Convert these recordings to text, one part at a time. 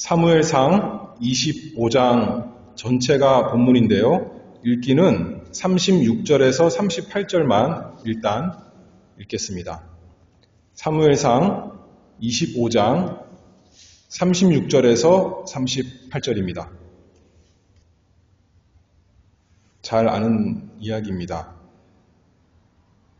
사무엘상 25장 전체가 본문인데요. 읽기는 36절에서 38절만 일단 읽겠습니다. 사무엘상 25장 36절에서 38절입니다. 잘 아는 이야기입니다.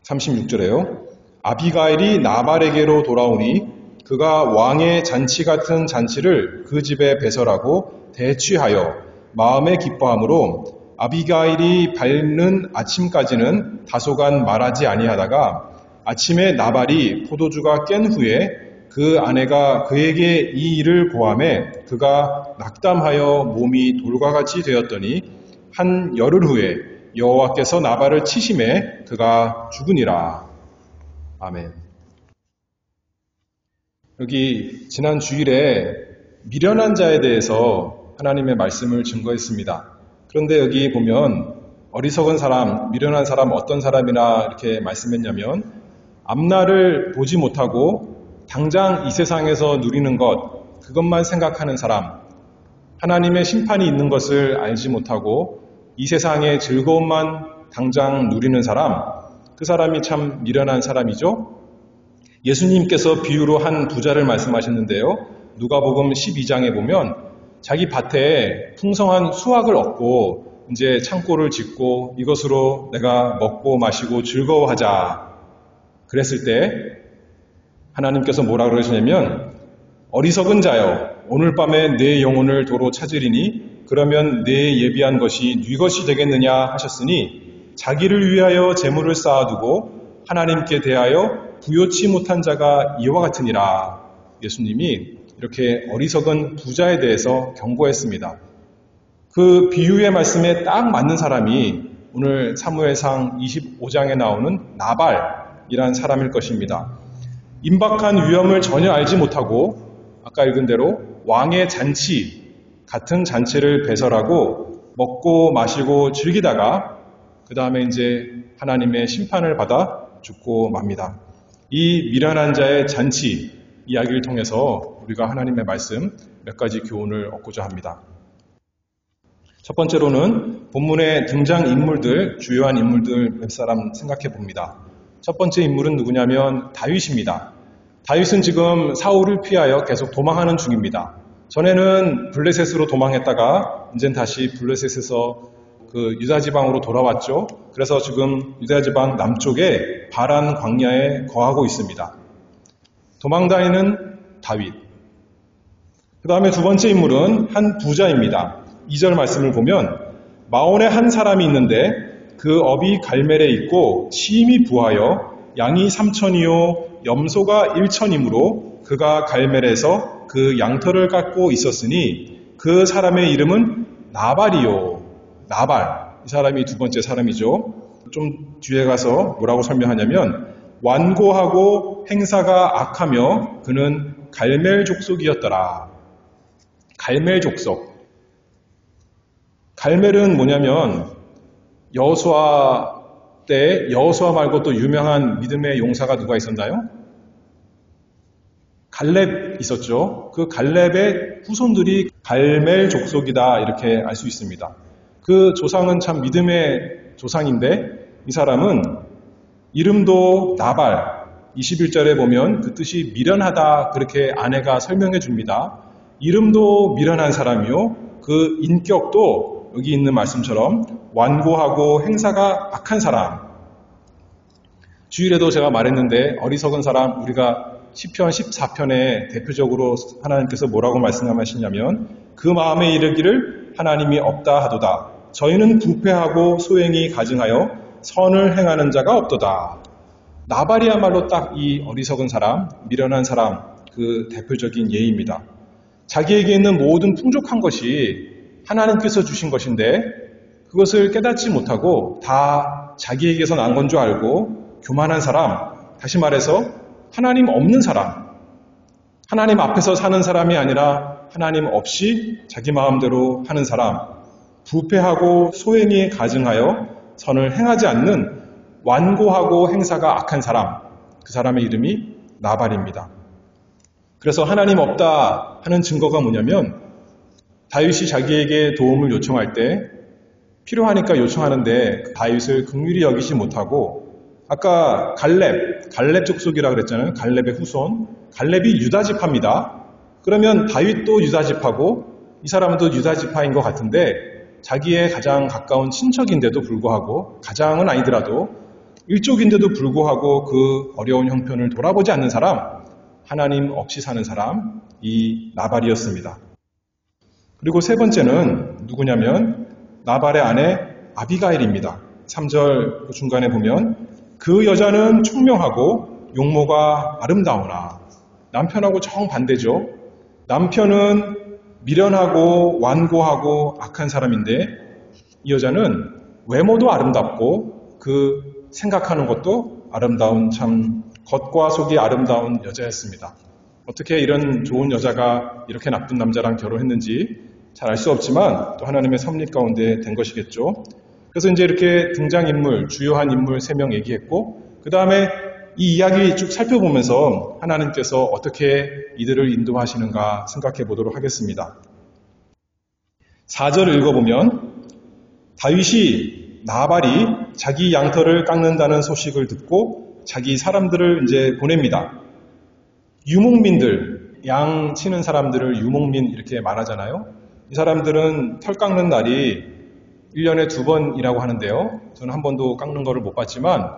36절에요. 아비가일이 나발에게로 돌아오니 그가 왕의 잔치 같은 잔치를 그 집에 배설하고 대취하여 마음에 기뻐함으로 아비가일이 밝는 아침까지는 다소간 말하지 아니하다가 아침에 나발이 포도주가 깬 후에 그 아내가 그에게 이 일을 고하매 그가 낙담하여 몸이 돌과 같이 되었더니 한 열흘 후에 여호와께서 나발을 치심에 그가 죽으니라. 아멘. 여기 지난 주일에 미련한 자에 대해서 하나님의 말씀을 증거했습니다. 그런데 여기 보면 어리석은 사람, 미련한 사람 어떤 사람이나 이렇게 말씀했냐면 앞날을 보지 못하고 당장 이 세상에서 누리는 것, 그것만 생각하는 사람, 하나님의 심판이 있는 것을 알지 못하고 이 세상의 즐거움만 당장 누리는 사람, 그 사람이 참 미련한 사람이죠. 예수님께서 비유로 한 부자를 말씀하셨는데요. 누가복음 12장에 보면 자기 밭에 풍성한 수확을 얻고 이제 창고를 짓고 이것으로 내가 먹고 마시고 즐거워하자 그랬을 때 하나님께서 뭐라 그러시냐면 어리석은 자여 오늘 밤에 내 영혼을 도로 찾으리니 그러면 내 예비한 것이 네 것이 되겠느냐 하셨으니 자기를 위하여 재물을 쌓아두고 하나님께 대하여 부요치 못한 자가 이와 같으니라. 예수님이 이렇게 어리석은 부자에 대해서 경고했습니다. 그 비유의 말씀에 딱 맞는 사람이 오늘 사무엘상 25장에 나오는 나발이란 사람일 것입니다. 임박한 위험을 전혀 알지 못하고 아까 읽은 대로 왕의 잔치 같은 잔치를 배설하고 먹고 마시고 즐기다가 그 다음에 이제 하나님의 심판을 받아 죽고 맙니다. 이 미련한 자의 잔치 이야기를 통해서 우리가 하나님의 말씀 몇 가지 교훈을 얻고자 합니다. 첫 번째로는 본문의 등장 인물들, 주요한 인물들 몇 사람 생각해 봅니다. 첫 번째 인물은 누구냐면 다윗입니다. 다윗은 지금 사울을 피하여 계속 도망하는 중입니다. 전에는 블레셋으로 도망했다가 이젠 다시 블레셋에서 그 유다 지방으로 돌아왔죠. 그래서 지금 유다 지방 남쪽에 바란 광야에 거하고 있습니다. 도망다니는 다윗. 그 다음에 두 번째 인물은 한 부자입니다. 2절 말씀을 보면 마온에 한 사람이 있는데 그 업이 갈멜에 있고 심히 부하여 양이 3천이요 염소가 1천이므로 그가 갈멜에서 그 양털을 깎고 있었으니 그 사람의 이름은 나발이요. 나발. 이 사람이 두 번째 사람이죠. 좀 뒤에 가서 뭐라고 설명하냐면 완고하고 행사가 악하며 그는 갈멜 족속이었더라. 갈멜 족속. 갈멜은 뭐냐면 여호수아 때 여호수아 말고 또 유명한 믿음의 용사가 누가 있었나요? 갈렙 있었죠. 그 갈렙의 후손들이 갈멜 족속이다 이렇게 알 수 있습니다. 그 조상은 참 믿음의 조상인데 이 사람은 이름도 나발, 21절에 보면 그 뜻이 미련하다 그렇게 아내가 설명해 줍니다. 이름도 미련한 사람이요. 그 인격도 여기 있는 말씀처럼 완고하고 행사가 악한 사람. 주일에도 제가 말했는데 어리석은 사람 우리가 시편 14편에 대표적으로 하나님께서 뭐라고 말씀하시냐면 그 마음에 이르기를 하나님이 없다 하도다. 저희는 부패하고 소행이 가증하여 선을 행하는 자가 없도다. 나발이야말로 딱 이 어리석은 사람, 미련한 사람 그 대표적인 예입니다. 자기에게 있는 모든 풍족한 것이 하나님께서 주신 것인데 그것을 깨닫지 못하고 다 자기에게서 난 건 줄 알고 교만한 사람, 다시 말해서 하나님 없는 사람, 하나님 앞에서 사는 사람이 아니라 하나님 없이 자기 마음대로 하는 사람, 부패하고 소행이 가증하여 선을 행하지 않는 완고하고 행사가 악한 사람, 그 사람의 이름이 나발입니다. 그래서 하나님 없다 하는 증거가 뭐냐면 다윗이 자기에게 도움을 요청할 때 필요하니까 요청하는데 다윗을 긍휼히 여기지 못하고 아까 갈렙 족속이라 그랬잖아요. 갈렙의 후손. 갈렙이 유다 지파입니다. 그러면 다윗도 유다 지파고 이 사람도 유다 지파인 것 같은데 자기의 가장 가까운 친척인데도 불구하고 가장은 아니더라도 일족인데도 불구하고 그 어려운 형편을 돌아보지 않는 사람, 하나님 없이 사는 사람, 이 나발이었습니다. 그리고 세 번째는 누구냐면 나발의 아내 아비가일입니다. 3절 중간에 보면 그 여자는 총명하고 용모가 아름다우나 남편하고 정반대죠. 남편은 미련하고 완고하고 악한 사람인데 이 여자는 외모도 아름답고 그 생각하는 것도 아름다운 참 겉과 속이 아름다운 여자였습니다. 어떻게 이런 좋은 여자가 이렇게 나쁜 남자랑 결혼했는지 잘 알 수 없지만 또 하나님의 섭리 가운데 된 것이겠죠. 그래서 이제 이렇게 등장인물, 주요한 인물 3명 얘기했고 그 다음에 이 이야기 쭉 살펴보면서 하나님께서 어떻게 이들을 인도하시는가 생각해 보도록 하겠습니다. 4절을 읽어보면 다윗이 나발이 자기 양털을 깎는다는 소식을 듣고 자기 사람들을 이제 보냅니다. 유목민들, 양 치는 사람들을 유목민 이렇게 말하잖아요. 이 사람들은 털 깎는 날이 1년에 2번이라고 하는데요. 저는 한 번도 깎는 거를 못 봤지만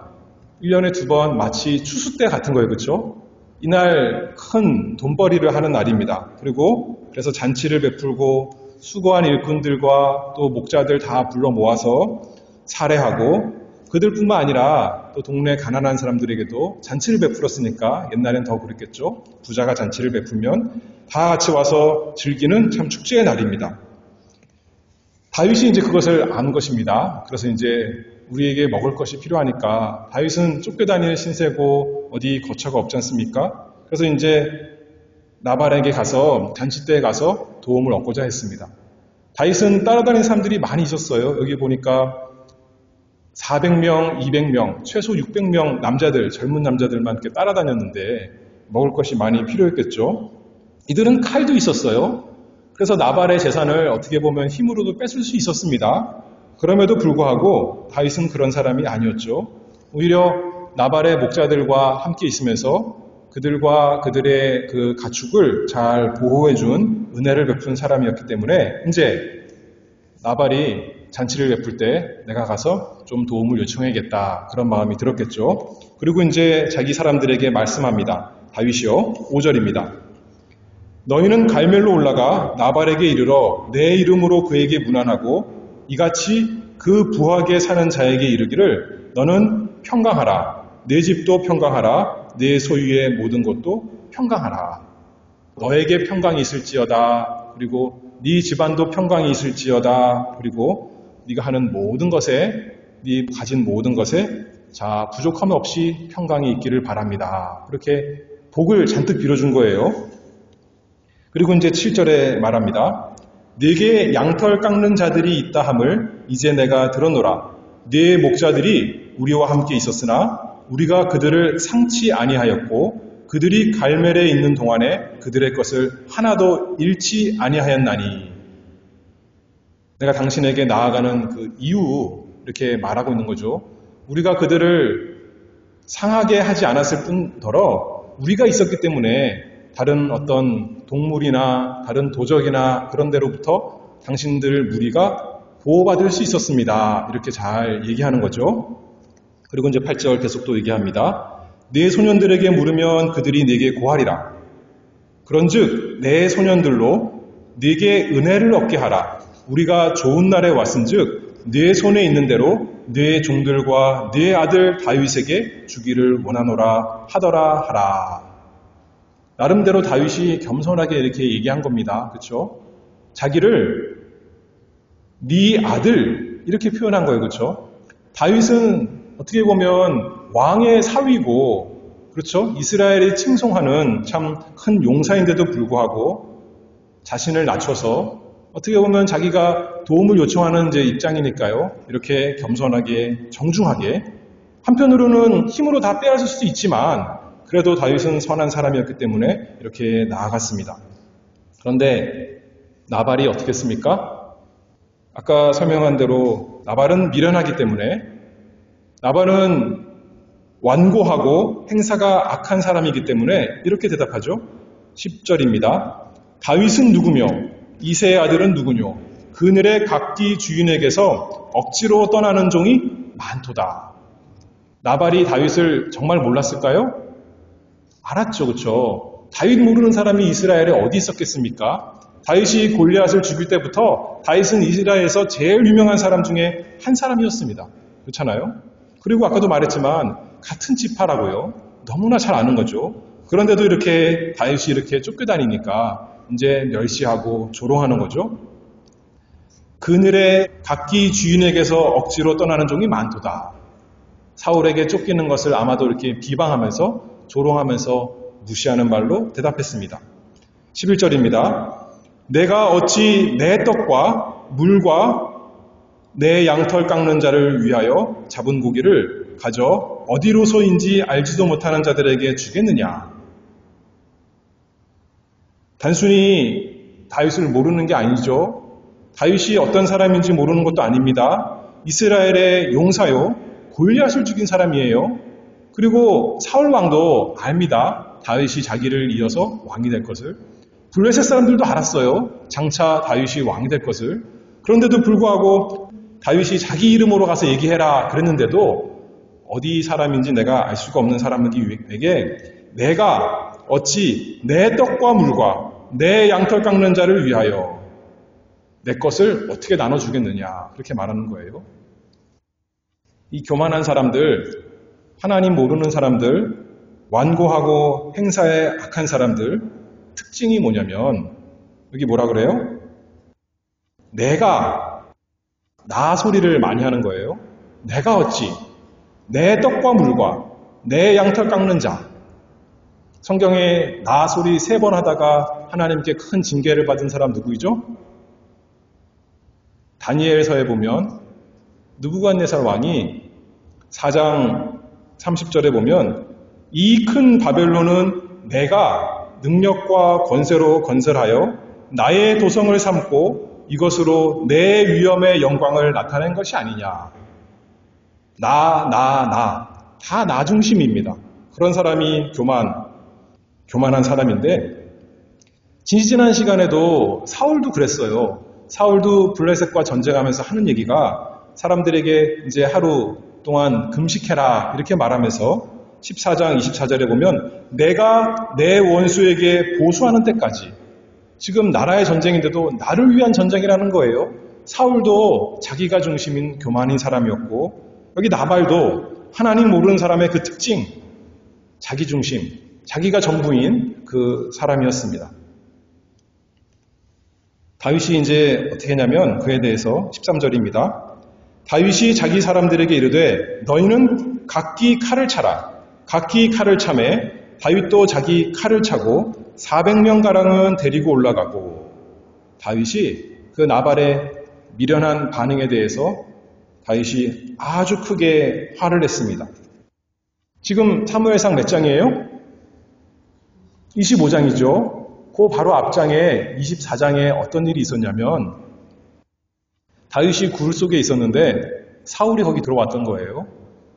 1년에 2번 마치 추수 때 같은 거예요. 그렇죠? 이날 큰 돈벌이를 하는 날입니다. 그리고 그래서 잔치를 베풀고 수고한 일꾼들과 또 목자들 다 불러 모아서 살해하고 그들뿐만 아니라 또 동네 가난한 사람들에게도 잔치를 베풀었으니까 옛날엔 더 그랬겠죠. 부자가 잔치를 베풀면 다 같이 와서 즐기는 참 축제의 날입니다. 다윗이 이제 그것을 아는 것입니다. 그래서 이제 우리에게 먹을 것이 필요하니까 다윗은 쫓겨다니는 신세고 어디 거처가 없지 않습니까? 그래서 이제 나발에게 가서 잔치 때에 가서 도움을 얻고자 했습니다. 다윗은 따라다니는 사람들이 많이 있었어요. 여기 보니까 400명, 200명, 최소 600명 남자들, 젊은 남자들만 이렇게 따라다녔는데 먹을 것이 많이 필요했겠죠. 이들은 칼도 있었어요. 그래서 나발의 재산을 어떻게 보면 힘으로도 뺏을 수 있었습니다. 그럼에도 불구하고 다윗은 그런 사람이 아니었죠. 오히려 나발의 목자들과 함께 있으면서 그들과 그들의 그 가축을 잘 보호해준 은혜를 베푼 사람이었기 때문에 이제 나발이 잔치를 베풀 때 내가 가서 좀 도움을 요청해야겠다 그런 마음이 들었겠죠. 그리고 이제 자기 사람들에게 말씀합니다. 다윗이요. 5절입니다. 너희는 갈멜로 올라가 나발에게 이르러 내 이름으로 그에게 문안하고 이같이 그 부하게 사는 자에게 이르기를 너는 평강하라. 내 집도 평강하라. 내 소유의 모든 것도 평강하라. 너에게 평강이 있을지어다. 그리고 네 집안도 평강이 있을지어다. 그리고 네가 하는 모든 것에, 네 가진 모든 것에 자 부족함 없이 평강이 있기를 바랍니다. 그렇게 복을 잔뜩 빌어준 거예요. 그리고 이제 7절에 말합니다. 네게 양털 깎는 자들이 있다 함을 이제 내가 들었노라. 네 목자들이 우리와 함께 있었으나 우리가 그들을 상치 아니하였고 그들이 갈멜에 있는 동안에 그들의 것을 하나도 잃지 아니하였나니. 내가 당신에게 나아가는 그 이유 이렇게 말하고 있는 거죠. 우리가 그들을 상하게 하지 않았을 뿐더러 우리가 있었기 때문에 다른 어떤 동물이나 다른 도적이나 그런 데로부터 당신들 무리가 보호받을 수 있었습니다. 이렇게 잘 얘기하는 거죠. 그리고 이제 8절 계속 또 얘기합니다. 내 소년들에게 물으면 그들이 내게 고하리라. 그런즉 내 소년들로 네게 은혜를 얻게 하라. 우리가 좋은 날에 왔은즉 네 손에 있는 대로 네 종들과 네 아들 다윗에게 주기를 원하노라 하더라 하라. 나름대로 다윗이 겸손하게 이렇게 얘기한 겁니다. 그렇죠? 자기를 네 아들 이렇게 표현한 거예요. 그렇죠? 다윗은 어떻게 보면 왕의 사위고 그렇죠? 이스라엘이 칭송하는 참 큰 용사인데도 불구하고 자신을 낮춰서 어떻게 보면 자기가 도움을 요청하는 이제 입장이니까요. 이렇게 겸손하게 정중하게 한편으로는 힘으로 다 빼앗을 수도 있지만 그래도 다윗은 선한 사람이었기 때문에 이렇게 나아갔습니다. 그런데 나발이 어떻게 했습니까? 아까 설명한 대로 나발은 미련하기 때문에 나발은 완고하고 행사가 악한 사람이기 때문에 이렇게 대답하죠. 10절입니다. 다윗은 누구며 이새의 아들은 누구뇨? 그늘의 각기 주인에게서 억지로 떠나는 종이 많도다. 나발이 다윗을 정말 몰랐을까요? 알았죠, 그렇죠? 다윗 모르는 사람이 이스라엘에 어디 있었겠습니까? 다윗이 골리앗을 죽일 때부터 다윗은 이스라엘에서 제일 유명한 사람 중에 한 사람이었습니다. 그렇잖아요? 그리고 아까도 말했지만 같은 지파라고요. 너무나 잘 아는 거죠. 그런데도 이렇게 다윗이 이렇게 쫓겨다니니까 이제 멸시하고 조롱하는 거죠. 그늘의 각기 주인에게서 억지로 떠나는 종이 많도다. 사울에게 쫓기는 것을 아마도 이렇게 비방하면서 조롱하면서 무시하는 말로 대답했습니다. 11절입니다. 내가 어찌 내 떡과 물과 내 양털 깎는 자를 위하여 잡은 고기를 가져 어디로서인지 알지도 못하는 자들에게 주겠느냐. 단순히 다윗을 모르는 게 아니죠. 다윗이 어떤 사람인지 모르는 것도 아닙니다. 이스라엘의 용사요, 골리앗을 죽인 사람이에요. 그리고 사울 왕도 압니다. 다윗이 자기를 이어서 왕이 될 것을. 블레셋 사람들도 알았어요. 장차 다윗이 왕이 될 것을. 그런데도 불구하고 다윗이 자기 이름으로 가서 얘기해라 그랬는데도 어디 사람인지 내가 알 수가 없는 사람에게 내가 어찌 내 떡과 물과 내 양털 깎는 자를 위하여 내 것을 어떻게 나눠주겠느냐 그렇게 말하는 거예요. 이 교만한 사람들, 하나님 모르는 사람들, 완고하고 행사에 악한 사람들 특징이 뭐냐면 여기 뭐라 그래요? 내가 나 소리를 많이 하는 거예요. 내가 어찌 내 떡과 물과 내 양털 깎는 자. 성경에 나 소리 3번 하다가 하나님께 큰 징계를 받은 사람 누구이죠? 다니엘서에 보면 느부갓네살 왕이 4장 30절에 보면 이 큰 바벨론은 내가 능력과 권세로 건설하여 나의 도성을 삼고 이것으로 내 위엄의 영광을 나타낸 것이 아니냐. 다 나 중심입니다. 그런 사람이 교만한 사람인데 지지난 시간에도 사울도 그랬어요. 사울도 블레셋과 전쟁하면서 하는 얘기가 사람들에게 이제 하루 동안 금식해라 이렇게 말하면서 14장 24절에 보면 내가 내 원수에게 보수하는 때까지 지금 나라의 전쟁인데도 나를 위한 전쟁이라는 거예요. 사울도 자기가 중심인 교만인 사람이었고 여기 나발도 하나님 모르는 사람의 그 특징 자기 중심, 자기가 전부인 그 사람이었습니다. 다윗이 이제 어떻게 했냐면 그에 대해서 13절입니다. 다윗이 자기 사람들에게 이르되 너희는 각기 칼을 차라. 각기 칼을 차매 다윗도 자기 칼을 차고 400명가량은 데리고 올라가고 다윗이 그 나발의 미련한 반응에 대해서 다윗이 아주 크게 화를 냈습니다. 지금 사무엘상 몇 장이에요? 25장이죠. 그 바로 앞장에 24장에 어떤 일이 있었냐면 다윗이 굴 속에 있었는데 사울이 거기 들어왔던 거예요.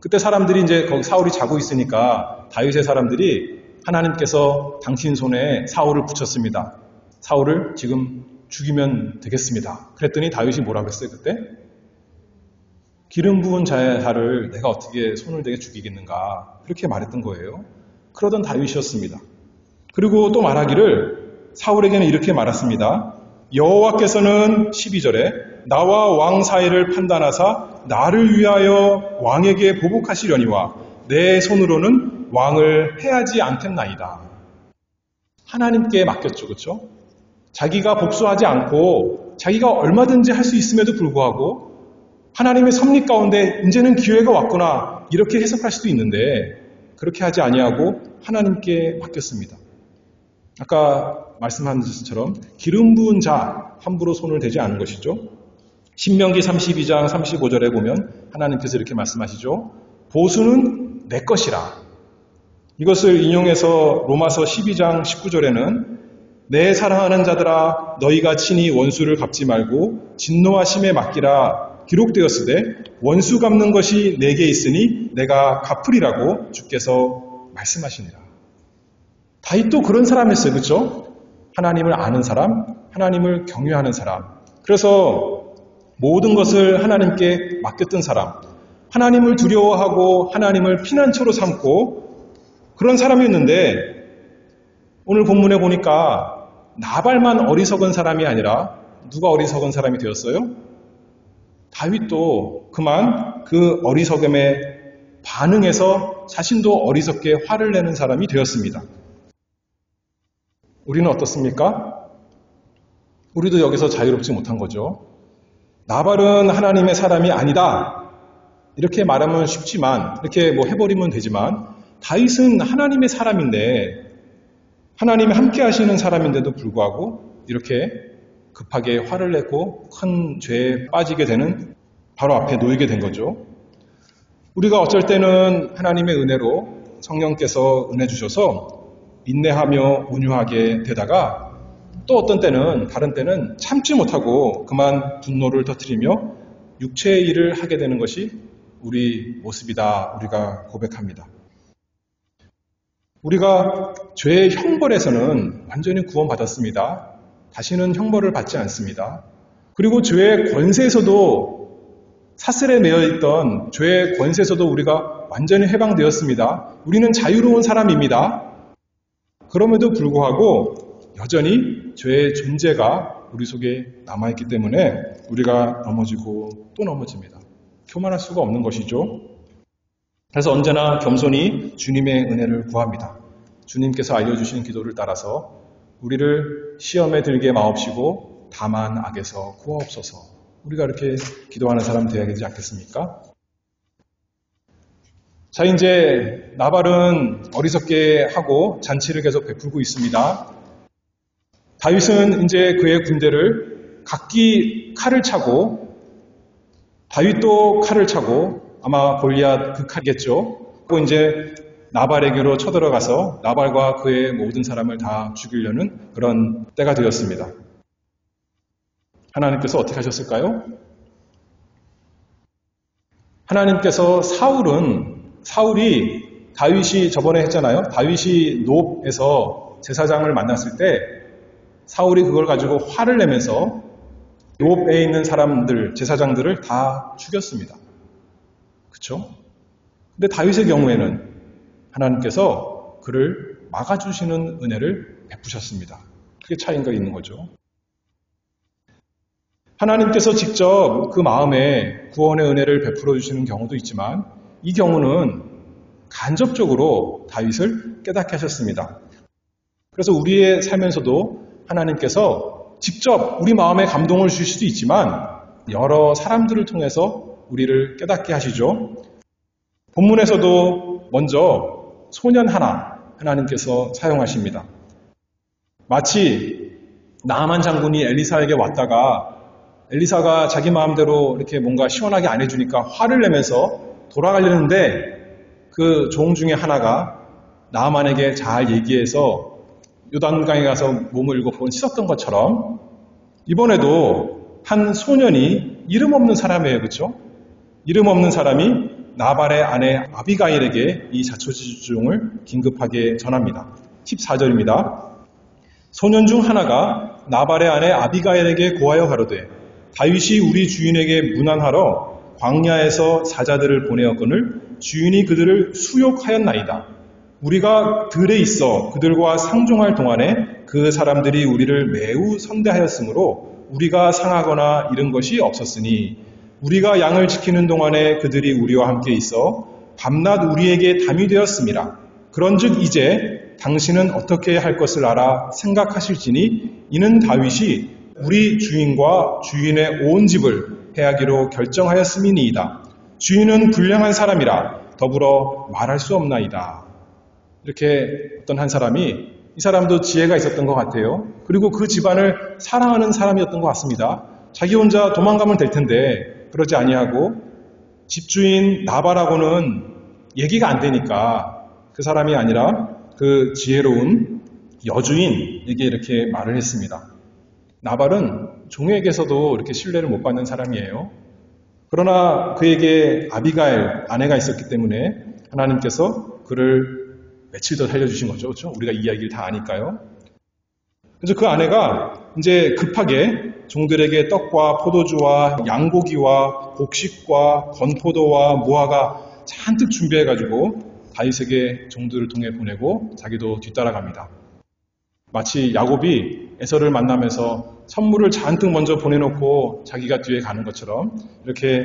그때 사람들이 이제 거기 사울이 자고 있으니까 다윗의 사람들이 하나님께서 당신 손에 사울을 붙였습니다. 사울을 지금 죽이면 되겠습니다. 그랬더니 다윗이 뭐라고 했어요 그때? 기름 부은 자를 내가 어떻게 손을 대게 죽이겠는가 그렇게 말했던 거예요. 그러던 다윗이었습니다. 그리고 또 말하기를 사울에게는 이렇게 말했습니다. 여호와께서는 12절에 나와 왕 사이를 판단하사 나를 위하여 왕에게 보복하시려니와 내 손으로는 왕을 해하지 않겠나이다. 하나님께 맡겼죠. 그렇죠? 자기가 복수하지 않고 자기가 얼마든지 할 수 있음에도 불구하고 하나님의 섭리 가운데 이제는 기회가 왔구나 이렇게 해석할 수도 있는데 그렇게 하지 아니하고 하나님께 맡겼습니다. 아까 말씀한 것처럼 기름 부은 자 함부로 손을 대지 않은 것이죠. 신명기 32장 35절에 보면 하나님께서 이렇게 말씀하시죠. 보수는 내 것이라. 이것을 인용해서 로마서 12장 19절에는 내 사랑하는 자들아 너희가 친히 원수를 갚지 말고 진노하심에 맡기라 기록되었으되 원수 갚는 것이 내게 있으니 내가 갚으리라고 주께서 말씀하시니라. 다윗도 그런 사람이었어요. 그렇죠? 하나님을 아는 사람, 하나님을 경외하는 사람. 그래서 모든 것을 하나님께 맡겼던 사람, 하나님을 두려워하고 하나님을 피난처로 삼고 그런 사람이었는데 오늘 본문에 보니까 나발만 어리석은 사람이 아니라 누가 어리석은 사람이 되었어요? 다윗도 그만 그 어리석음에 반응해서 자신도 어리석게 화를 내는 사람이 되었습니다. 우리는 어떻습니까? 우리도 여기서 자유롭지 못한 거죠. 나발은 하나님의 사람이 아니다. 이렇게 말하면 쉽지만, 이렇게 해버리면 되지만, 다윗은 하나님의 사람인데, 하나님이 함께 하시는 사람인데도 불구하고, 이렇게 급하게 화를 내고 큰 죄에 빠지게 되는 바로 앞에 놓이게 된 거죠. 우리가 어쩔 때는 하나님의 은혜로 성령께서 은혜 주셔서 인내하며 온유하게 되다가 또 어떤 때는, 다른 때는 참지 못하고 그만 분노를 터뜨리며 육체의 일을 하게 되는 것이 우리 모습이다. 우리가 고백합니다. 우리가 죄의 형벌에서는 완전히 구원받았습니다. 다시는 형벌을 받지 않습니다. 그리고 죄의 권세에서도 사슬에 매여 있던 죄의 권세에서도 우리가 완전히 해방되었습니다. 우리는 자유로운 사람입니다. 그럼에도 불구하고 여전히 죄의 존재가 우리 속에 남아있기 때문에 우리가 넘어지고 또 넘어집니다. 교만할 수가 없는 것이죠. 그래서 언제나 겸손히 주님의 은혜를 구합니다. 주님께서 알려주신 기도를 따라서 우리를 시험에 들게 마옵시고 다만 악에서 구하옵소서. 우리가 이렇게 기도하는 사람 되어야 되지 않겠습니까? 자, 이제 나발은 어리석게 하고 잔치를 계속 베풀고 있습니다. 다윗은 이제 그의 군대를 각기 칼을 차고, 다윗도 칼을 차고, 아마 골리앗 그 칼이겠죠. 또 이제 나발에게로 쳐들어가서 나발과 그의 모든 사람을 다 죽이려는 그런 때가 되었습니다. 하나님께서 어떻게 하셨을까요? 하나님께서 사울이 다윗이 저번에 했잖아요. 다윗이 노브에서 제사장을 만났을 때 사울이 그걸 가지고 화를 내면서 노브에 있는 사람들, 제사장들을 다 죽였습니다. 그렇죠? 근데 다윗의 경우에는 하나님께서 그를 막아주시는 은혜를 베푸셨습니다. 그게 차이가 있는 거죠. 하나님께서 직접 그 마음에 구원의 은혜를 베풀어 주시는 경우도 있지만 이 경우는 간접적으로 다윗을 깨닫게 하셨습니다. 그래서 우리의 삶에서도 하나님께서 직접 우리 마음에 감동을 주실 수도 있지만 여러 사람들을 통해서 우리를 깨닫게 하시죠. 본문에서도 먼저 소년 하나님께서 사용하십니다. 마치 나아만 장군이 엘리사에게 왔다가 엘리사가 자기 마음대로 이렇게 뭔가 시원하게 안 해주니까 화를 내면서 돌아가려는데 그 종 중에 하나가 나아만에게 잘 얘기해서 요단강에 가서 몸을 7번 씻었던 것처럼 이번에도 한 소년이 이름 없는 사람이에요. 그렇죠? 이름 없는 사람이 나발의 아내 아비가일에게 이 자초지종을 긴급하게 전합니다. 14절입니다. 소년 중 하나가 나발의 아내 아비가일에게 고하여 가로되 다윗이 우리 주인에게 문안하러 광야에서 사자들을 보내었거늘 주인이 그들을 수욕하였나이다. 우리가 들에 있어 그들과 상종할 동안에 그 사람들이 우리를 매우 선대하였으므로 우리가 상하거나 잃은 것이 없었으니 우리가 양을 지키는 동안에 그들이 우리와 함께 있어 밤낮 우리에게 담이 되었습니다. 그런즉 이제 당신은 어떻게 할 것을 알아 생각하실지니 이는 다윗이 우리 주인과 주인의 온 집을 해하기로 결정하였음이니이다. 주인은 불량한 사람이라 더불어 말할 수 없나이다. 이렇게 어떤 한 사람이 이 사람도 지혜가 있었던 것 같아요. 그리고 그 집안을 사랑하는 사람이었던 것 같습니다. 자기 혼자 도망가면 될 텐데 그러지 아니하고 집주인 나발하고는 얘기가 안 되니까 그 사람이 아니라 그 지혜로운 여주인에게 이렇게 말을 했습니다. 나발은 종에게서도 이렇게 신뢰를 못 받는 사람이에요. 그러나 그에게 아비가일 아내가 있었기 때문에 하나님께서 그를 며칠 더 살려주신 거죠. 그렇죠? 우리가 이 이야기를 다 아니까요. 그래서 그 아내가 이제 급하게 종들에게 떡과 포도주와 양고기와 곡식과 건포도와 무화과 잔뜩 준비해가지고 다윗에게 종들을 통해 보내고 자기도 뒤따라갑니다. 마치 야곱이 에서를 만나면서 선물을 잔뜩 먼저 보내놓고 자기가 뒤에 가는 것처럼 이렇게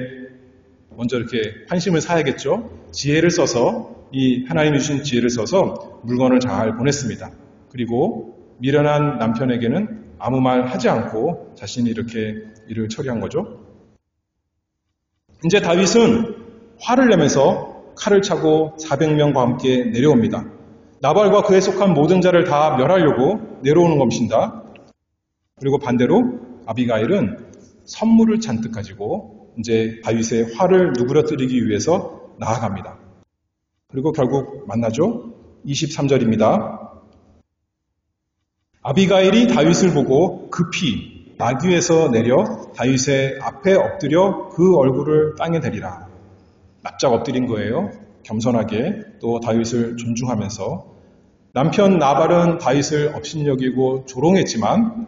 먼저 이렇게 환심을 사야겠죠. 지혜를 써서 이 하나님이 주신 지혜를 써서 물건을 잘 보냈습니다. 그리고 미련한 남편에게는 아무 말 하지 않고 자신이 이렇게 일을 처리한 거죠. 이제 다윗은 화를 내면서 칼을 차고 400명과 함께 내려옵니다. 나발과 그에 속한 모든 자를 다 멸하려고 내려오는 것입니다. 그리고 반대로 아비가일은 선물을 잔뜩 가지고 이제 다윗의 화를 누그러뜨리기 위해서 나아갑니다. 그리고 결국 만나죠. 23절입니다. 아비가일이 다윗을 보고 급히 나귀에서 내려 다윗의 앞에 엎드려 그 얼굴을 땅에 대리라. 납작 엎드린 거예요. 겸손하게 또 다윗을 존중하면서. 남편 나발은 다윗을 업신여기고 조롱했지만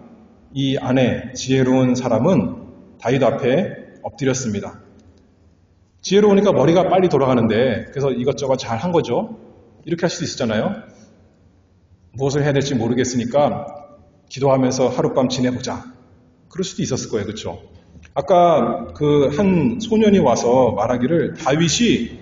이 아내 지혜로운 사람은 다윗 앞에 엎드렸습니다. 지혜로우니까 머리가 빨리 돌아가는데 그래서 이것저것 잘 한 거죠. 이렇게 할 수도 있었잖아요. 무엇을 해야 될지 모르겠으니까 기도하면서 하룻밤 지내보자. 그럴 수도 있었을 거예요. 그렇죠? 아까 그 한 소년이 와서 말하기를 다윗이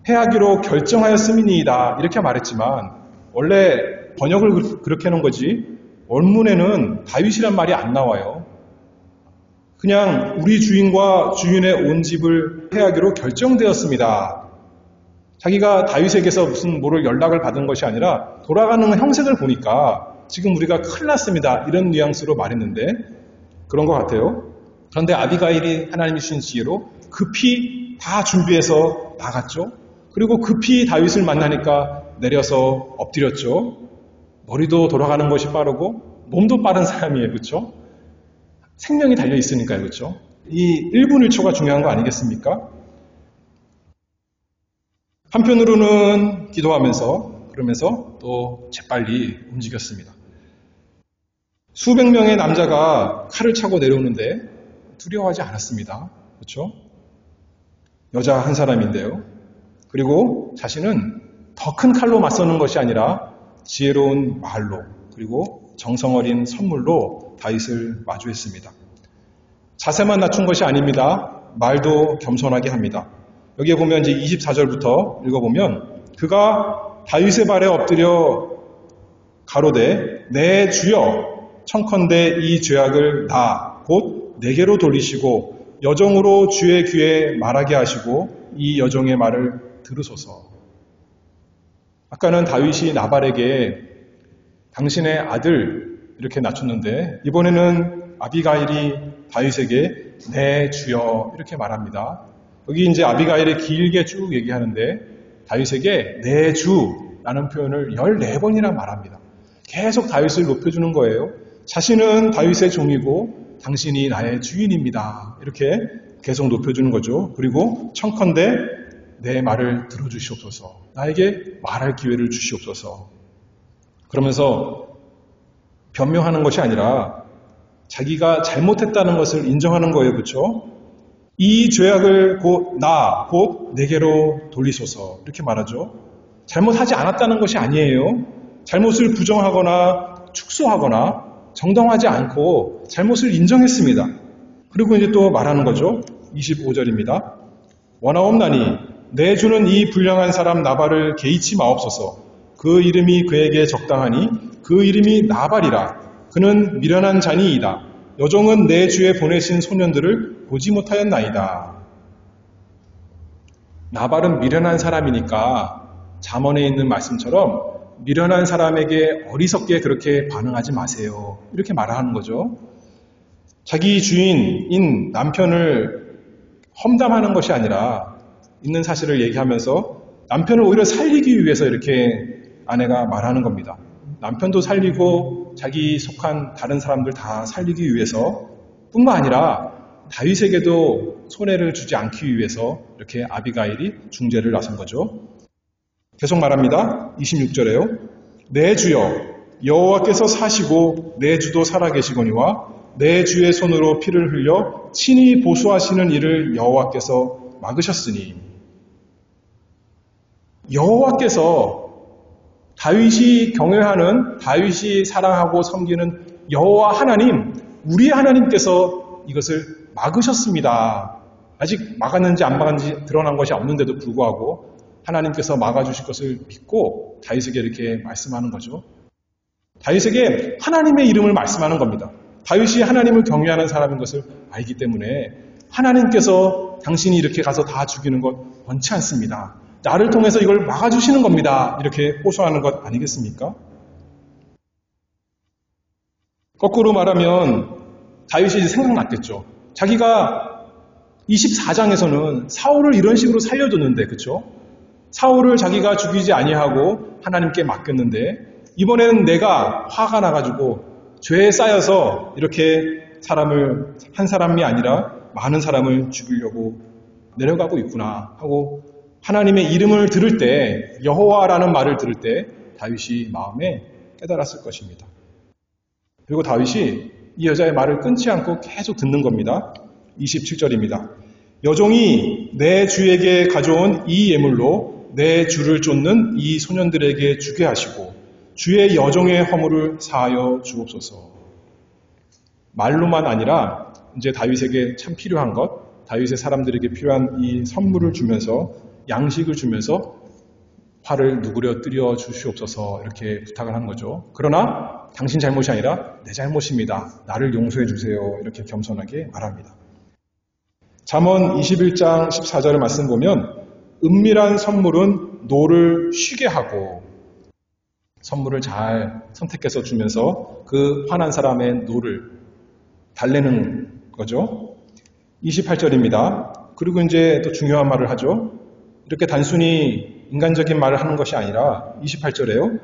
해하기로 결정하였음이니이다 이렇게 말했지만 원래 번역을 그렇게 해놓은 거지 원문에는 다윗이란 말이 안 나와요. 그냥 우리 주인과 주인의 온 집을 해하기로 결정되었습니다. 자기가 다윗에게서 무슨 뭐를 연락을 받은 것이 아니라 돌아가는 형색을 보니까 지금 우리가 큰일 났습니다. 이런 뉘앙스로 말했는데 그런 것 같아요. 그런데 아비가일이 하나님이 주신 지혜로 급히 다 준비해서 나갔죠. 그리고 급히 다윗을 만나니까 내려서 엎드렸죠. 머리도 돌아가는 것이 빠르고 몸도 빠른 사람이에요. 그렇죠? 생명이 달려있으니까요. 그렇죠? 이 1분 1초가 중요한 거 아니겠습니까? 한편으로는 기도하면서 그러면서 또 재빨리 움직였습니다. 수백 명의 남자가 칼을 차고 내려오는데 두려워하지 않았습니다. 그렇죠? 여자 한 사람인데요. 그리고 자신은 더 큰 칼로 맞서는 것이 아니라 지혜로운 말로 그리고 정성 어린 선물로 다윗을 마주했습니다. 자세만 낮춘 것이 아닙니다. 말도 겸손하게 합니다. 여기에 보면 이제 24절부터 읽어보면 그가 다윗의 발에 엎드려 가로되 내 주여 청컨대 이 죄악을 나 곧 내게로 돌리시고 여종으로 주의 귀에 말하게 하시고 이 여종의 말을 들으소서. 아까는 다윗이 나발에게 당신의 아들 이렇게 낮췄는데 이번에는 아비가일이 다윗에게 내 주여 이렇게 말합니다. 여기 이제 아비가일이 길게 쭉 얘기하는데 다윗에게 내 주라는 표현을 14번이나 말합니다. 계속 다윗을 높여주는 거예요. 자신은 다윗의 종이고 당신이 나의 주인입니다. 이렇게 계속 높여주는 거죠. 그리고 청컨대 내 말을 들어주시옵소서. 나에게 말할 기회를 주시옵소서. 그러면서 변명하는 것이 아니라 자기가 잘못했다는 것을 인정하는 거예요. 그렇죠? 이 죄악을 곧 내게로 돌리소서. 이렇게 말하죠. 잘못하지 않았다는 것이 아니에요. 잘못을 부정하거나 축소하거나 정당하지 않고 잘못을 인정했습니다. 그리고 이제 또 말하는 거죠. 25절입니다. 원하옵나니 내 주는 이 불량한 사람 나발을 개의치 마옵소서. 그 이름이 그에게 적당하니 그 이름이 나발이라. 그는 미련한 자니이다. 여종은 내 주에 보내신 소년들을 보지 못하였나이다. 나발은 미련한 사람이니까 잠언에 있는 말씀처럼 미련한 사람에게 어리석게 그렇게 반응하지 마세요. 이렇게 말하는 거죠. 자기 주인인 남편을 험담하는 것이 아니라 있는 사실을 얘기하면서 남편을 오히려 살리기 위해서 이렇게 아내가 말하는 겁니다. 남편도 살리고 자기 속한 다른 사람들 다 살리기 위해서 뿐만 아니라 다윗에게도 손해를 주지 않기 위해서 이렇게 아비가일이 중재를 나선 거죠. 계속 말합니다. 26절에요. 내 주여 여호와께서 사시고 내 주도 살아계시거니와 내 주의 손으로 피를 흘려 친히 보수하시는 일을 여호와께서 막으셨으니. 여호와께서 다윗이 경외하는, 다윗이 사랑하고 섬기는 여호와 하나님, 우리 하나님께서 이것을 막으셨습니다. 아직 막았는지 안 막았는지 드러난 것이 없는데도 불구하고 하나님께서 막아주실 것을 믿고 다윗에게 이렇게 말씀하는 거죠. 다윗에게 하나님의 이름을 말씀하는 겁니다. 다윗이 하나님을 경외하는 사람인 것을 알기 때문에 하나님께서 당신이 이렇게 가서 다 죽이는 것 원치 않습니다. 나를 통해서 이걸 막아주시는 겁니다. 이렇게 호소하는 것 아니겠습니까? 거꾸로 말하면 다윗이 생각났겠죠. 자기가 24장에서는 사울을 이런 식으로 살려줬는데, 그렇죠? 사울을 자기가 죽이지 아니하고 하나님께 맡겼는데 이번에는 내가 화가 나가지고 죄에 쌓여서 이렇게 사람을, 한 사람이 아니라 많은 사람을 죽이려고 내려가고 있구나 하고 하나님의 이름을 들을 때, 여호와라는 말을 들을 때 다윗이 마음에 깨달았을 것입니다. 그리고 다윗이 이 여자의 말을 끊지 않고 계속 듣는 겁니다. 27절입니다. 여종이 내 주에게 가져온 이 예물로 내 주를 쫓는 이 소년들에게 주게 하시고 주의 여종의 허물을 사하여 주옵소서. 말로만 아니라 이제 다윗에게 참 필요한 것, 다윗의 사람들에게 필요한 이 선물을 주면서, 양식을 주면서 화를 누그려 뜨려 주시옵소서 이렇게 부탁을 하는 거죠. 그러나 당신 잘못이 아니라 내 잘못입니다. 나를 용서해 주세요. 이렇게 겸손하게 말합니다. 잠언 21장 14절의 말씀 보면 은밀한 선물은 노를 쉬게 하고, 선물을 잘 선택해서 주면서 그 화난 사람의 노를 달래는 거죠. 28절입니다. 그리고 이제 또 중요한 말을 하죠. 이렇게 단순히 인간적인 말을 하는 것이 아니라 28절에요.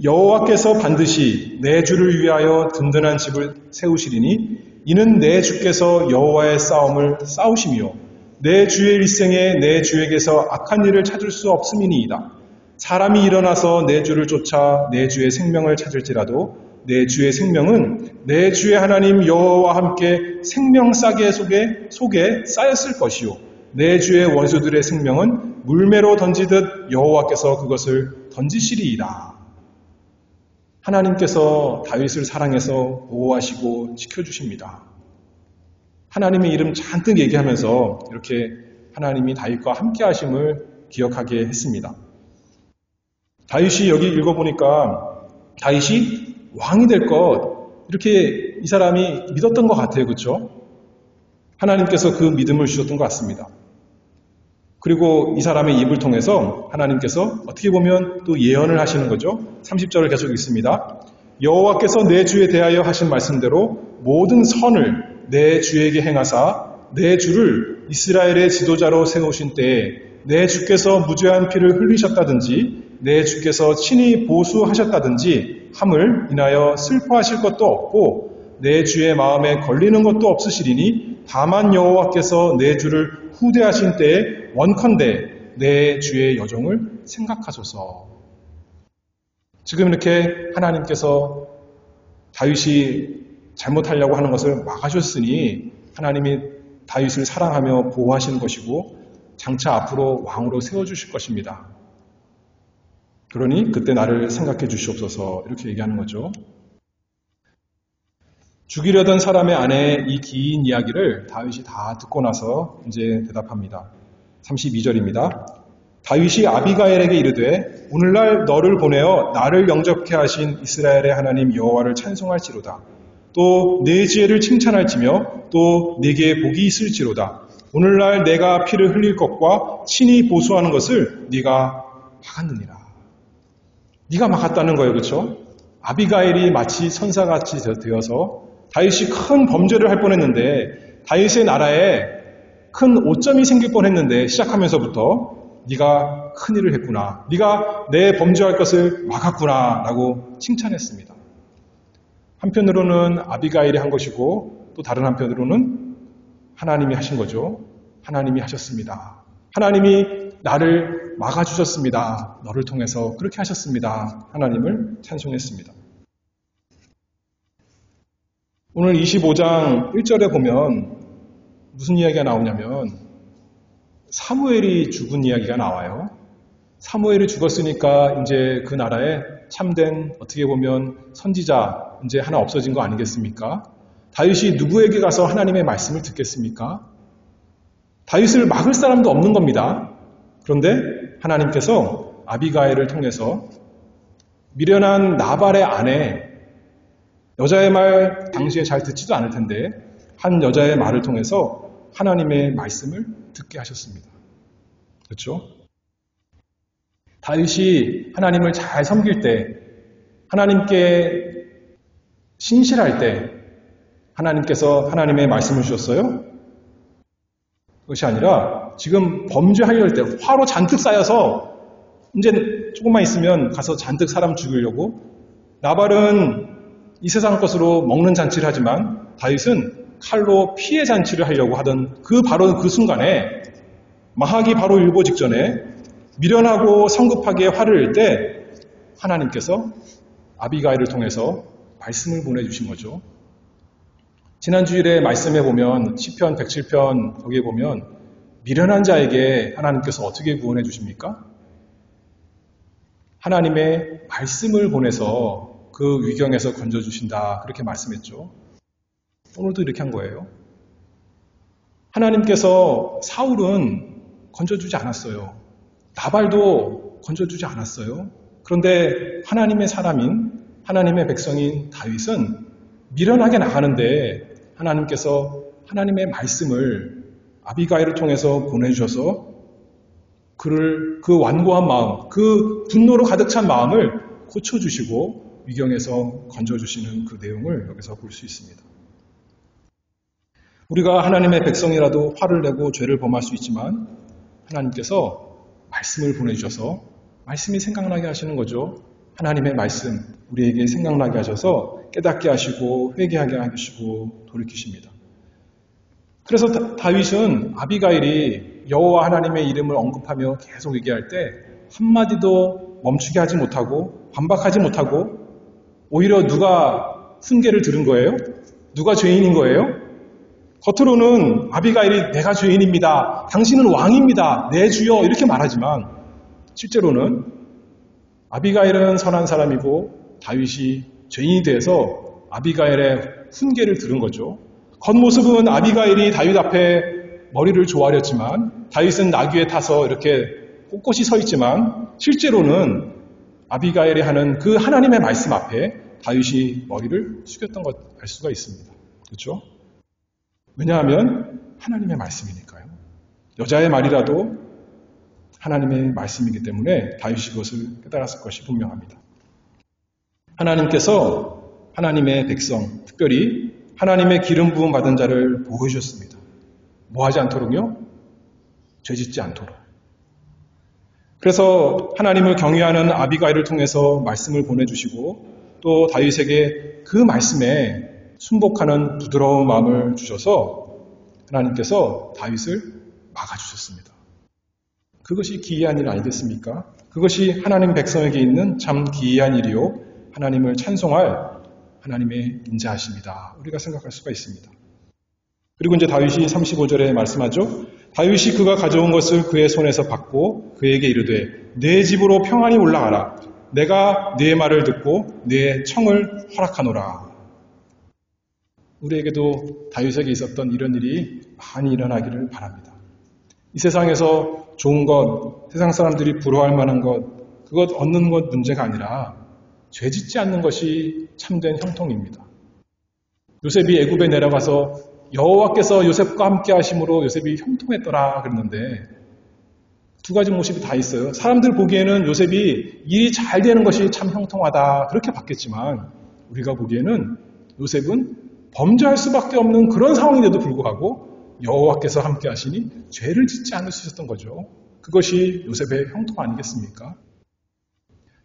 여호와께서 반드시 내 주를 위하여 든든한 집을 세우시리니 이는 내 주께서 여호와의 싸움을 싸우시며 내 주의 일생에 내 주에게서 악한 일을 찾을 수 없음이니이다. 사람이 일어나서 내 주를 쫓아 내 주의 생명을 찾을지라도 내 주의 생명은 내 주의 하나님 여호와와 함께 생명 싸개 속에 쌓였을 것이요 내 주의 원수들의 생명은 물매로 던지듯 여호와께서 그것을 던지시리이다. 하나님께서 다윗을 사랑해서 보호하시고 지켜주십니다. 하나님의 이름 잔뜩 얘기하면서 이렇게 하나님이 다윗과 함께 하심을 기억하게 했습니다. 다윗이 여기 읽어보니까 다윗이 왕이 될 것, 이렇게 이 사람이 믿었던 것 같아요. 그렇죠? 하나님께서 그 믿음을 주셨던 것 같습니다. 그리고 이 사람의 입을 통해서 하나님께서 어떻게 보면 또 예언을 하시는 거죠. 30절을 계속 읽습니다. 여호와께서 내 주에 대하여 하신 말씀대로 모든 선을 내 주에게 행하사 내 주를 이스라엘의 지도자로 세우신 때에 내 주께서 무죄한 피를 흘리셨다든지 내 주께서 친히 보수하셨다든지 함을 인하여 슬퍼하실 것도 없고 내 주의 마음에 걸리는 것도 없으시리니 다만 여호와께서 내 주를 후대하신 때에 원컨대 내 주의 여종을 생각하소서. 지금 이렇게 하나님께서 다윗이 잘못하려고 하는 것을 막아줬으니 하나님이 다윗을 사랑하며 보호하시는 것이고 장차 앞으로 왕으로 세워주실 것입니다. 그러니 그때 나를 생각해 주시옵소서 이렇게 얘기하는 거죠. 죽이려던 사람의 아내의 이 긴 이야기를 다윗이 다 듣고 나서 이제 대답합니다. 32절입니다. 다윗이 아비가일에게 이르되 오늘날 너를 보내어 나를 영접케 하신 이스라엘의 하나님 여호와를 찬송할지로다. 또 내 지혜를 칭찬할지며 또 네게 복이 있을지로다. 오늘날 내가 피를 흘릴 것과 친히 보수하는 것을 네가 막았느니라. 네가 막았다는 거예요. 그렇죠? 아비가일이 마치 선사같이 되어서 다윗이 큰 범죄를 할 뻔했는데 다윗의 나라에 큰 오점이 생길 뻔했는데 시작하면서부터 네가 큰일을 했구나. 네가 내 범죄할 것을 막았구나 라고 칭찬했습니다. 한편으로는 아비가일이 한 것이고 또 다른 한편으로는 하나님이 하신 거죠. 하나님이 하셨습니다. 하나님이 나를 막아주셨습니다. 너를 통해서 그렇게 하셨습니다. 하나님을 찬송했습니다. 오늘 25장 1절에 보면 무슨 이야기가 나오냐면 사무엘이 죽은 이야기가 나와요. 사무엘이 죽었으니까 이제 그 나라에 참된 어떻게 보면 선지자 이제 하나 없어진 거 아니겠습니까? 다윗이 누구에게 가서 하나님의 말씀을 듣겠습니까? 다윗을 막을 사람도 없는 겁니다. 그런데 하나님께서 아비가일을 통해서 미련한 나발의 아내, 여자의 말 당시에 잘 듣지도 않을 텐데 한 여자의 말을 통해서 하나님의 말씀을 듣게 하셨습니다. 그렇죠? 다윗이 하나님을 잘 섬길 때, 하나님께 신실할 때 하나님께서 하나님의 말씀을 주셨어요? 그것이 아니라 지금 범죄하려할 때 화로 잔뜩 쌓여서 이제 조금만 있으면 가서 잔뜩 사람 죽이려고 나발은 이 세상 것으로 먹는 잔치를 하지만 다윗은 칼로 피해 잔치를 하려고 하던 바로 그 순간에 마학이 바로 일보 직전에 미련하고 성급하게 화를 낼 때 하나님께서 아비가일을 통해서 말씀을 보내주신 거죠. 지난 주일에 말씀해 보면 시편 107편 거기에 보면 미련한 자에게 하나님께서 어떻게 구원해 주십니까? 하나님의 말씀을 보내서 그 위경에서 건져주신다 그렇게 말씀했죠. 오늘도 이렇게 한 거예요. 하나님께서 사울은 건져주지 않았어요. 나발도 건져주지 않았어요. 그런데 하나님의 사람인 하나님의 백성인 다윗은 미련하게 나가는데 하나님께서 하나님의 말씀을 아비가일을 통해서 보내주셔서 그 완고한 마음, 그 분노로 가득 찬 마음을 고쳐주시고 위경에서 건져주시는 그 내용을 여기서 볼 수 있습니다. 우리가 하나님의 백성이라도 화를 내고 죄를 범할 수 있지만 하나님께서 말씀을 보내주셔서 말씀이 생각나게 하시는 거죠. 하나님의 말씀 우리에게 생각나게 하셔서 깨닫게 하시고 회개하게 하시고 돌이키십니다. 그래서 다윗은 아비가일이 여호와 하나님의 이름을 언급하며 계속 얘기할 때 한마디도 멈추게 하지 못하고 반박하지 못하고 오히려 누가 훈계를 들은 거예요? 누가 죄인인 거예요? 겉으로는 아비가일이 내가 죄인입니다. 당신은 왕입니다. 내 주여 이렇게 말하지만 실제로는 아비가일은 선한 사람이고 다윗이 죄인이 돼서 아비가일의 훈계를 들은 거죠. 겉모습은 아비가일이 다윗 앞에 머리를 조아렸지만 다윗은 나귀에 타서 이렇게 꼿꼿이 서 있지만 실제로는 아비가일이 하는 그 하나님의 말씀 앞에 다윗이 머리를 숙였던 것 알 수가 있습니다. 그렇죠? 왜냐하면 하나님의 말씀이니까요. 여자의 말이라도 하나님의 말씀이기 때문에 다윗이 그것을 깨달았을 것이 분명합니다. 하나님께서 하나님의 백성, 특별히 하나님의 기름 부음 받은 자를 보호해 주셨습니다. 뭐 하지 않도록요? 죄짓지 않도록. 그래서 하나님을 경외하는 아비가일을 통해서 말씀을 보내주시고 또 다윗에게 그 말씀에 순복하는 부드러운 마음을 주셔서 하나님께서 다윗을 막아주셨습니다. 그것이 기이한 일 아니겠습니까? 그것이 하나님 백성에게 있는 참 기이한 일이요. 하나님을 찬송할 하나님의 인자하심이다. 우리가 생각할 수가 있습니다. 그리고 이제 다윗이 35절에 말씀하죠. 다윗이 그가 가져온 것을 그의 손에서 받고 그에게 이르되 내 집으로 평안히 올라가라. 내가 네 말을 듣고 네 청을 허락하노라. 우리에게도 다윗에게 있었던 이런 일이 많이 일어나기를 바랍니다. 이 세상에서 좋은 것, 세상 사람들이 부러워할 만한 것, 그것 얻는 것 문제가 아니라 죄짓지 않는 것이 참된 형통입니다. 요셉이 애굽에 내려가서 여호와께서 요셉과 함께 하심으로 요셉이 형통했더라 그랬는데 두 가지 모습이 다 있어요. 사람들 보기에는 요셉이 일이 잘 되는 것이 참 형통하다 그렇게 봤겠지만 우리가 보기에는 요셉은 범죄할 수밖에 없는 그런 상황인데도 불구하고 여호와께서 함께 하시니 죄를 짓지 않을 수 있었던 거죠. 그것이 요셉의 형통 아니겠습니까?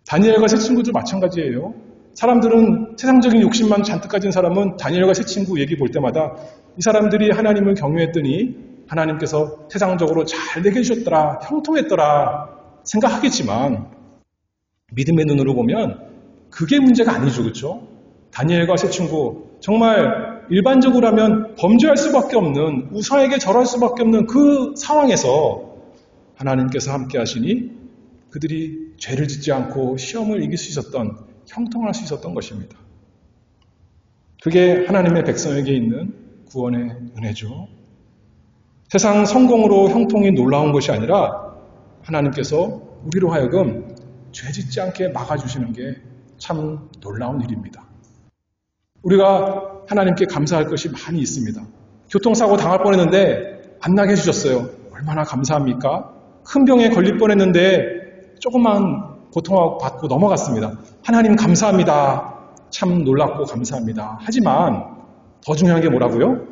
다니엘과 세 친구도 마찬가지예요. 사람들은 세상적인 욕심만 잔뜩 가진 사람은 다니엘과 세 친구 얘기 볼 때마다 이 사람들이 하나님을 경외했더니 하나님께서 세상적으로 잘 되게 해주셨더라, 형통했더라 생각하겠지만 믿음의 눈으로 보면 그게 문제가 아니죠. 그렇죠? 다니엘과 세 친구 정말 일반적으로 하면 범죄할 수밖에 없는, 우상에게 절할 수밖에 없는 그 상황에서 하나님께서 함께 하시니 그들이 죄를 짓지 않고 시험을 이길 수 있었던, 형통할 수 있었던 것입니다. 그게 하나님의 백성에게 있는 구원의 은혜죠. 세상 성공으로 형통이 놀라운 것이 아니라 하나님께서 우리로 하여금 죄 짓지 않게 막아주시는 게 참 놀라운 일입니다. 우리가 하나님께 감사할 것이 많이 있습니다. 교통사고 당할 뻔했는데 안 나게 해주셨어요. 얼마나 감사합니까? 큰 병에 걸릴 뻔했는데 조금만 고통받고 넘어갔습니다. 하나님 감사합니다. 참 놀랍고 감사합니다. 하지만 더 중요한 게 뭐라고요?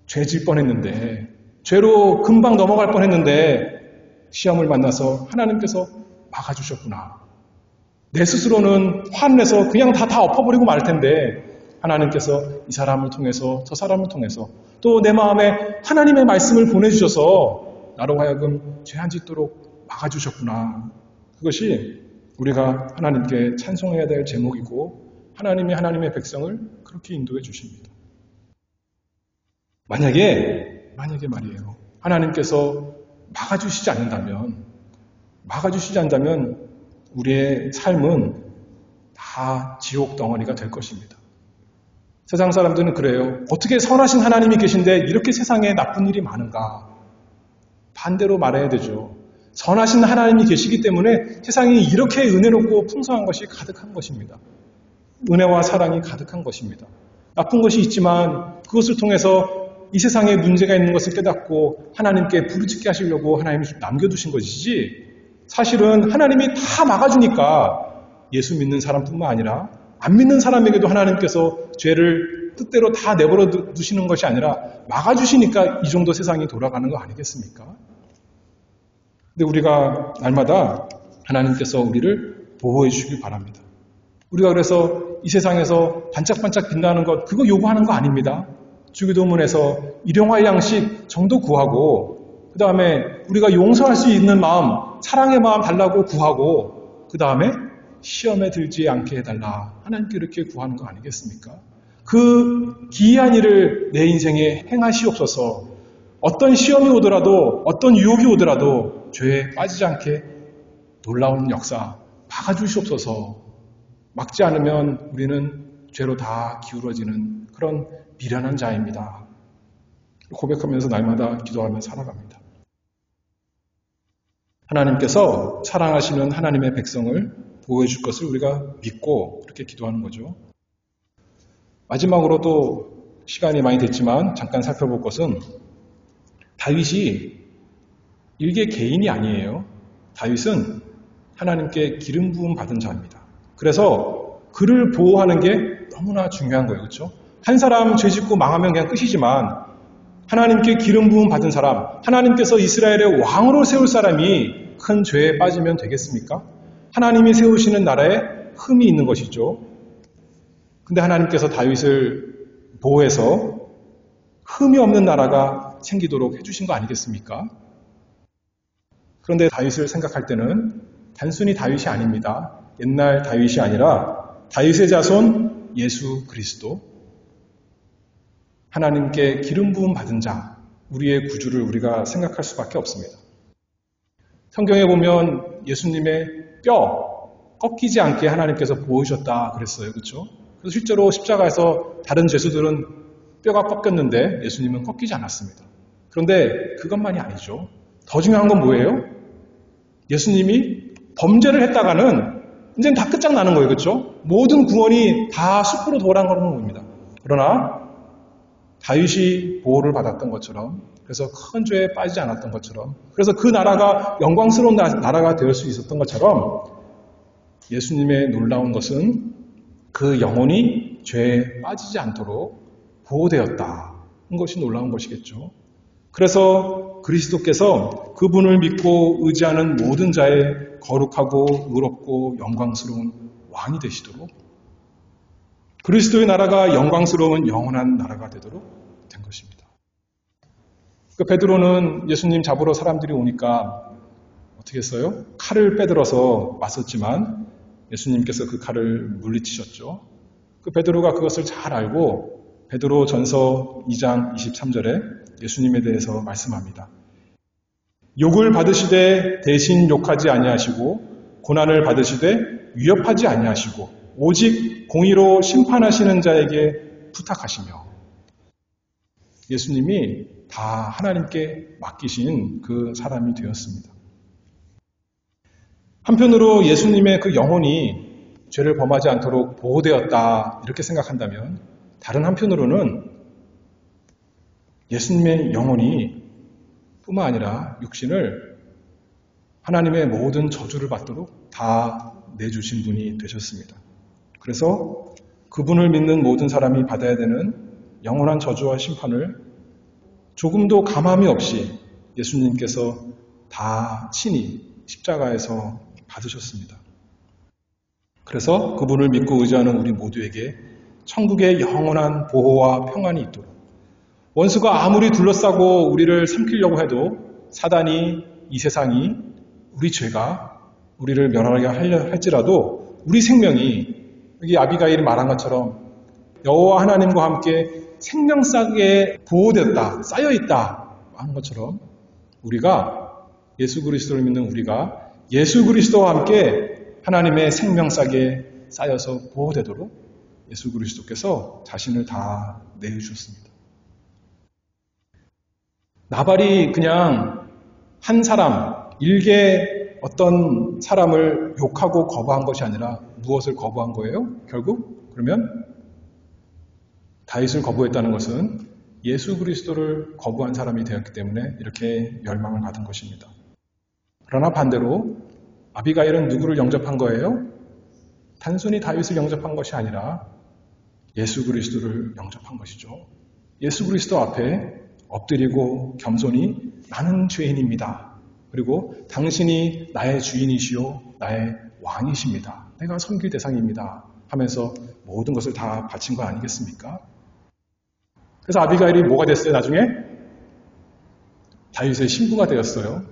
죄 질 뻔했는데, 죄로 금방 넘어갈 뻔했는데 시험을 만나서 하나님께서 막아주셨구나. 내 스스로는 화내서 그냥 다 엎어버리고 말 텐데 하나님께서 이 사람을 통해서 저 사람을 통해서 또 내 마음에 하나님의 말씀을 보내주셔서 나로 하여금 죄 안 짓도록 막아주셨구나. 그것이 우리가 하나님께 찬송해야 될 제목이고 하나님이 하나님의 백성을 그렇게 인도해 주십니다. 만약에 말이에요. 하나님께서 막아주시지 않는다면 우리의 삶은 다 지옥 덩어리가 될 것입니다. 세상 사람들은 그래요. 어떻게 선하신 하나님이 계신데 이렇게 세상에 나쁜 일이 많은가? 반대로 말해야 되죠. 선하신 하나님이 계시기 때문에 세상이 이렇게 은혜롭고 풍성한 것이 가득한 것입니다. 은혜와 사랑이 가득한 것입니다. 나쁜 것이 있지만 그것을 통해서 이 세상에 문제가 있는 것을 깨닫고 하나님께 부르짖게 하시려고 하나님이 남겨두신 것이지, 사실은 하나님이 다 막아주니까 예수 믿는 사람뿐만 아니라 안 믿는 사람에게도 하나님께서 죄를 뜻대로 다 내버려 두시는 것이 아니라 막아주시니까 이 정도 세상이 돌아가는 거 아니겠습니까? 근데 우리가 날마다 하나님께서 우리를 보호해 주시기 바랍니다. 우리가 그래서 이 세상에서 반짝반짝 빛나는 것, 그거 요구하는 거 아닙니다. 주기도문에서 일용할 양식 정도 구하고, 그 다음에 우리가 용서할 수 있는 마음, 사랑의 마음 달라고 구하고, 그 다음에 시험에 들지 않게 해달라. 하나님께 이렇게 구하는 거 아니겠습니까? 그 기이한 일을 내 인생에 행하시옵소서. 어떤 시험이 오더라도, 어떤 유혹이 오더라도 죄에 빠지지 않게 놀라운 역사 막아주시옵소서. 막지 않으면 우리는 죄로 다 기울어지는 그런 미련한 자입니다. 고백하면서 날마다 기도하며 살아갑니다. 하나님께서 사랑하시는 하나님의 백성을 보호해 줄 것을 우리가 믿고 그렇게 기도하는 거죠. 마지막으로 또 시간이 많이 됐지만 잠깐 살펴볼 것은, 다윗이 일개 개인이 아니에요. 다윗은 하나님께 기름 부음 받은 자입니다. 그래서 그를 보호하는 게 너무나 중요한 거예요. 그렇죠? 한 사람 죄 짓고 망하면 그냥 끝이지만 하나님께 기름 부음 받은 사람, 하나님께서 이스라엘의 왕으로 세울 사람이 큰 죄에 빠지면 되겠습니까? 하나님이 세우시는 나라에 흠이 있는 것이죠. 근데 하나님께서 다윗을 보호해서 흠이 없는 나라가 생기도록 해주신 거 아니겠습니까? 그런데 다윗을 생각할 때는 단순히 다윗이 아닙니다. 옛날 다윗이 아니라 다윗의 자손 예수 그리스도, 하나님께 기름 부음 받은 자, 우리의 구주를 우리가 생각할 수밖에 없습니다. 성경에 보면 예수님의 뼈 꺾이지 않게 하나님께서 보호하셨다 그랬어요. 그렇죠? 그래서 실제로 십자가에서 다른 죄수들은 뼈가 꺾였는데 예수님은 꺾이지 않았습니다. 그런데 그것만이 아니죠. 더 중요한 건 뭐예요? 예수님이 범죄를 했다가는 이제는 다 끝장나는 거예요. 그렇죠? 모든 구원이 다 숲으로 돌아가는 겁니다. 그러나 다윗이 보호를 받았던 것처럼, 그래서 큰 죄에 빠지지 않았던 것처럼, 그래서 그 나라가 영광스러운 나라가 될 수 있었던 것처럼, 예수님의 놀라운 것은 그 영혼이 죄에 빠지지 않도록 보호되었다는 것이 놀라운 것이겠죠. 그래서 그리스도께서 그분을 믿고 의지하는 모든 자의 거룩하고 의롭고 영광스러운 왕이 되시도록 그리스도의 나라가 영광스러운 영원한 나라가 되도록 된 것입니다. 그 베드로는 예수님 잡으러 사람들이 오니까 어떻게 했어요? 칼을 빼들어서 맞섰지만 예수님께서 그 칼을 물리치셨죠. 그 베드로가 그것을 잘 알고 베드로 전서 2장 23절에 예수님에 대해서 말씀합니다. 욕을 받으시되 대신 욕하지 아니하시고 고난을 받으시되 위협하지 아니하시고 오직 공의로 심판하시는 자에게 부탁하시며 예수님이 다 하나님께 맡기신 그 사람이 되었습니다. 한편으로 예수님의 그 영혼이 죄를 범하지 않도록 보호되었다 이렇게 생각한다면 다른 한편으로는 예수님의 영혼이 뿐만 아니라 육신을 하나님의 모든 저주를 받도록 다 내주신 분이 되셨습니다. 그래서 그분을 믿는 모든 사람이 받아야 되는 영원한 저주와 심판을 조금도 가감이 없이 예수님께서 다 친히 십자가에서 받으셨습니다. 그래서 그분을 믿고 의지하는 우리 모두에게 천국의 영원한 보호와 평안이 있도록 원수가 아무리 둘러싸고 우리를 삼키려고 해도 사단이 이 세상이 우리 죄가 우리를 멸하게 하려 할지라도 우리 생명이 여기 아비가일이 말한 것처럼 여호와 하나님과 함께 생명싸게 보호되었다, 쌓여있다 하는 것처럼 우리가 예수 그리스도를 믿는 우리가 예수 그리스도와 함께 하나님의 생명싸게 쌓여서 보호되도록 예수 그리스도께서 자신을 다 내주셨습니다. 나발이 그냥 한 사람, 일개 어떤 사람을 욕하고 거부한 것이 아니라 무엇을 거부한 거예요? 결국 그러면 다윗을 거부했다는 것은 예수 그리스도를 거부한 사람이 되었기 때문에 이렇게 멸망을 받은 것입니다. 그러나 반대로 아비가일은 누구를 영접한 거예요? 단순히 다윗을 영접한 것이 아니라 예수 그리스도를 영접한 것이죠. 예수 그리스도 앞에 엎드리고 겸손히 나는 죄인입니다. 그리고 당신이 나의 주인이시요 나의 왕이십니다. 내가 섬길 대상입니다. 하면서 모든 것을 다 바친 거 아니겠습니까? 그래서 아비가일이 뭐가 됐어요? 나중에 다윗의 신부가 되었어요.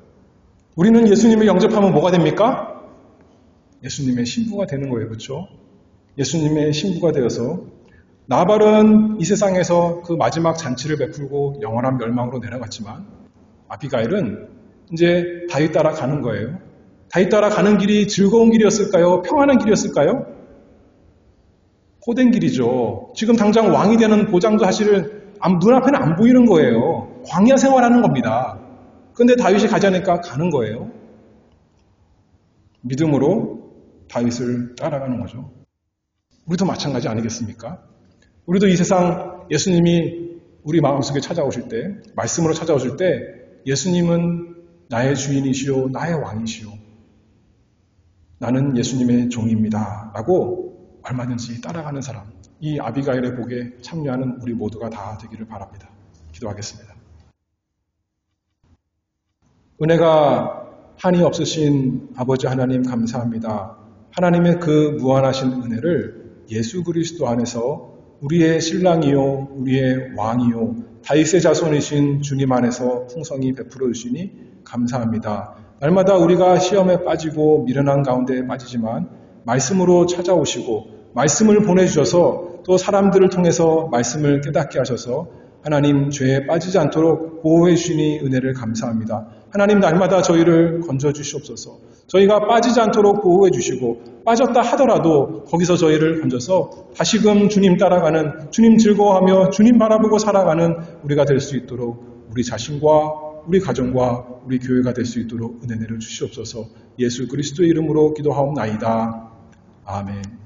우리는 예수님을 영접하면 뭐가 됩니까? 예수님의 신부가 되는 거예요. 그렇죠? 예수님의 신부가 되어서 나발은 이 세상에서 그 마지막 잔치를 베풀고 영원한 멸망으로 내려갔지만 아비가일은 이제 다윗 따라 가는 거예요. 다윗 따라 가는 길이 즐거운 길이었을까요? 평안한 길이었을까요? 호된 길이죠. 지금 당장 왕이 되는 보장도 사실은 눈앞에는 안 보이는 거예요. 광야 생활하는 겁니다. 그런데 다윗이 가자니까 가는 거예요. 믿음으로 다윗을 따라가는 거죠. 우리도 마찬가지 아니겠습니까? 우리도 이 세상 예수님이 우리 마음속에 찾아오실 때, 말씀으로 찾아오실 때 예수님은 나의 주인이시오, 나의 왕이시오. 나는 예수님의 종입니다. 라고 얼마든지 따라가는 사람, 이 아비가일의 복에 참여하는 우리 모두가 다 되기를 바랍니다. 기도하겠습니다. 은혜가 한이 없으신 아버지 하나님 감사합니다. 하나님의 그 무한하신 은혜를 예수 그리스도 안에서 우리의 신랑이요 우리의 왕이요 다윗의 자손이신 주님 안에서 풍성히 베풀어 주시니 감사합니다. 날마다 우리가 시험에 빠지고 미련한 가운데 빠지지만 말씀으로 찾아오시고 말씀을 보내주셔서 또 사람들을 통해서 말씀을 깨닫게 하셔서 하나님 죄에 빠지지 않도록 보호해 주시니 은혜를 감사합니다. 하나님 날마다 저희를 건져주시옵소서. 저희가 빠지지 않도록 보호해 주시고 빠졌다 하더라도 거기서 저희를 건져서 다시금 주님 따라가는, 주님 즐거워하며 주님 바라보고 살아가는 우리가 될 수 있도록 우리 자신과 우리 가정과 우리 교회가 될 수 있도록 은혜 내려 주시옵소서. 예수 그리스도의 이름으로 기도하옵나이다. 아멘.